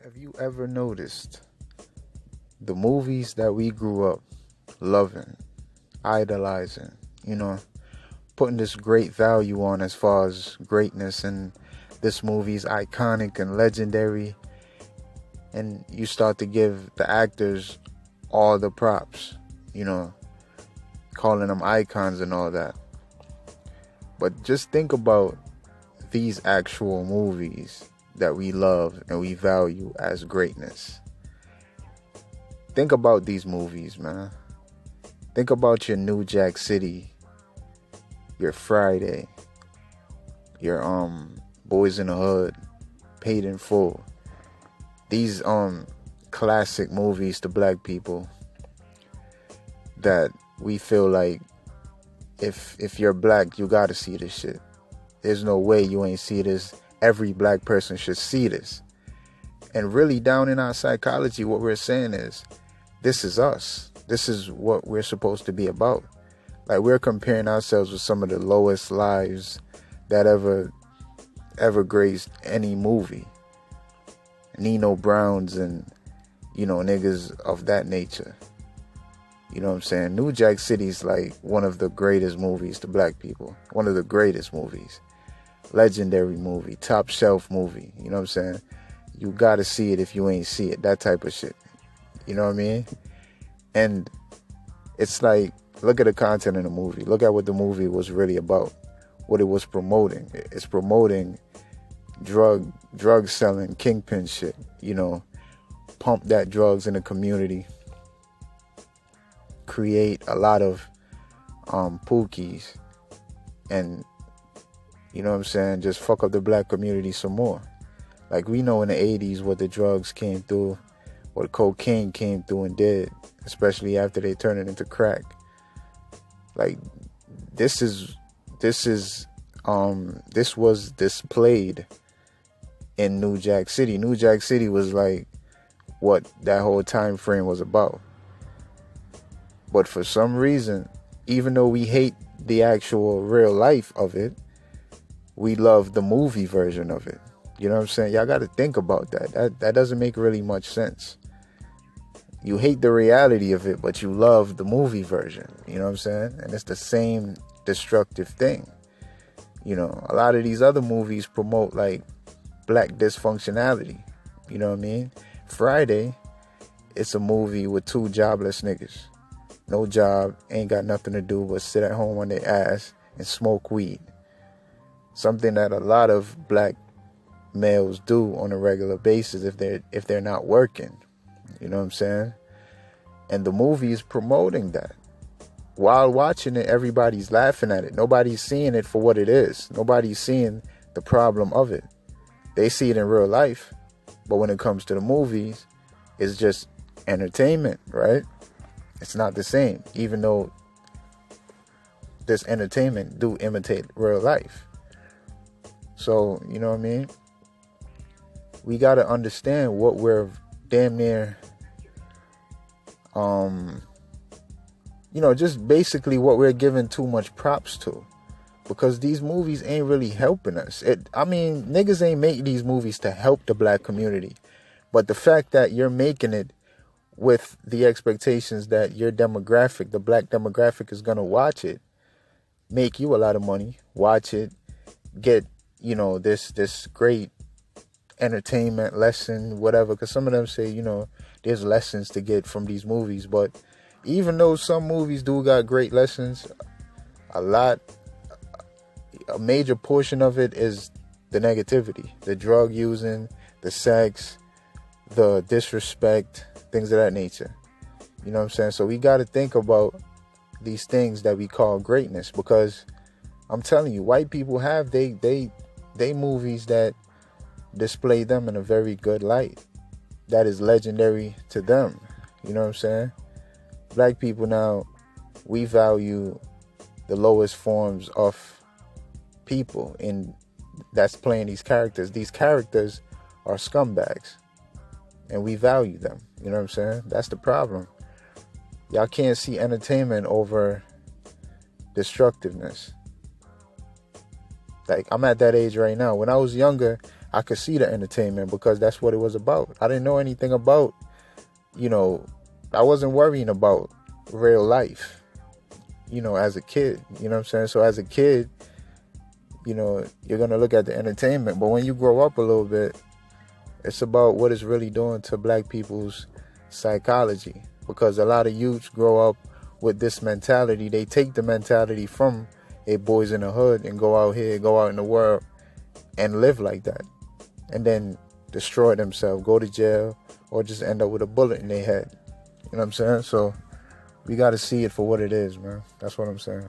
Have you ever noticed the movies that we grew up loving, idolizing, you know, putting this great value on as far as greatness, and this movie's iconic and legendary, and you start to give the actors all the props, you know, calling them icons and all that. But just think about these actual movies that we love and we value as greatness. Think about these movies, man. Think about your New Jack City, your Friday, your Boys in the Hood, Paid in Full. These classic movies to black people that we feel like if you're black, you gotta see this shit. There's no way you ain't see this. Every black person should see this. And really down in our psychology, what we're saying is, this is us. This is what we're supposed to be about. Like, we're comparing ourselves with some of the lowest lives that ever graced any movie. Nino Browns and, niggas of that nature. You know what I'm saying? New Jack City's like one of the greatest movies to black people. One of the greatest movies. Legendary movie. Top shelf movie. You know what I'm saying? You gotta see it if you ain't see it. That type of shit. You know what I mean? And it's like, look at the content in the movie. Look at what the movie was really about. What it was promoting. It's promoting drug selling, kingpin shit. Pump that drugs in the community. Create a lot of pookies. And, you know what I'm saying, just fuck up the black community some more. Like, we know in the 80s what the drugs came through, what cocaine came through and did, especially after they turned it into crack. Like, this was displayed in New Jack City. New Jack City was like what that whole time frame was about. But for some reason, even though we hate the actual real life of it, we love the movie version of it. You know what I'm saying? Y'all got to think about that. That doesn't make really much sense. You hate the reality of it, but you love the movie version. You know what I'm saying? And it's the same destructive thing. A lot of these other movies promote like black dysfunctionality. You know what I mean? Friday, it's a movie with two jobless niggas. No job, ain't got nothing to do but sit at home on their ass and smoke weed. Something that a lot of black males do on a regular basis if they're not working. You know what I'm saying? And the movie is promoting that. While watching it, everybody's laughing at it. Nobody's seeing it for what it is. Nobody's seeing the problem of it. They see it in real life. But when it comes to the movies, it's just entertainment, right? It's not the same. Even though this entertainment do imitate real life. So, you know what I mean? We got to understand what we're damn near, just basically what we're giving too much props to. Because these movies ain't really helping us. Niggas ain't making these movies to help the black community. But the fact that you're making it with the expectations that your demographic, the black demographic, is going to watch it, make you a lot of money, watch it, get, this great entertainment lesson, whatever. Because some of them say, there's lessons to get from these movies. But even though some movies do got great lessons, a major portion of it is the negativity, the drug using, the sex, the disrespect, things of that nature. You know what I'm saying? So we got to think about these things that we call greatness, because I'm telling you, white people have they movies that display them in a very good light. That is legendary to them. You know what I'm saying? Black people now, we value the lowest forms of people that's playing these characters. These characters are scumbags. And we value them. You know what I'm saying? That's the problem. Y'all can't see entertainment over destructiveness. Like, I'm at that age right now. When I was younger, I could see the entertainment because that's what it was about. I didn't know anything about, you know, I wasn't worrying about real life, as a kid. You know what I'm saying? So as a kid, you're going to look at the entertainment. But when you grow up a little bit, it's about what it's really doing to black people's psychology. Because a lot of youths grow up with this mentality. They take the mentality from a boys in the hood and go out here, go out in the world and live like that. And then destroy themselves, go to jail, or just end up with a bullet in their head. You know what I'm saying? So we got to see it for what it is, man. That's what I'm saying.